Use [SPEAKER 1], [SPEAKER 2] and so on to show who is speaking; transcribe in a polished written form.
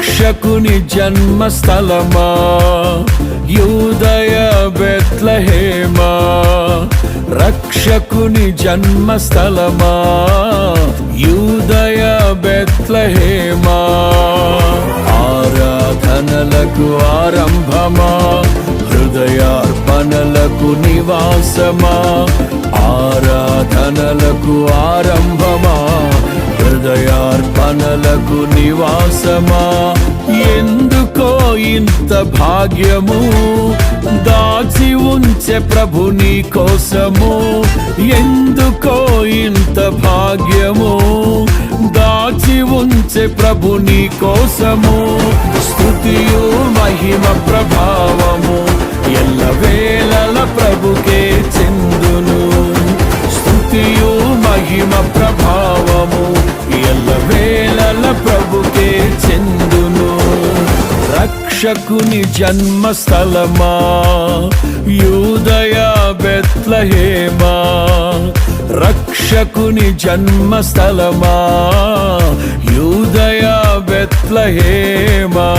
[SPEAKER 1] రక్షకుని జన్మస్థలమా యూదయ బెత్లెహేమా, రక్షకుని జన్మస్థలమా యూదయ బెత్లెహేమా. ఆరాధనలకు ఆరంభమా, హృదయార్పణలకు నివాసమా, ఆరాధనలకు ఆరంభమా, హృదయార్పణలకు నివాసమా. ఎందుకో ఇంత భాగ్యము దాచి ఉంచే ప్రభు నీ కోసము, ఎందుకో ఇంత భాగ్యము దాచి ఉంచే ప్రభు నీ కోసము. స్తుతియు మహిమ ప్రభావము ఎల్లవేళల ప్రభుకే చెందును, స్తుతియు మహిమ ప్రభావము ఎల్లవేళల ప్రభుకే చెందును. రక్షకుని జన్మస్థలమా యూదయ బెత్లెహేమా, రక్షకుని జన్మస్థలమా యూదయ బెత్లెహేమా.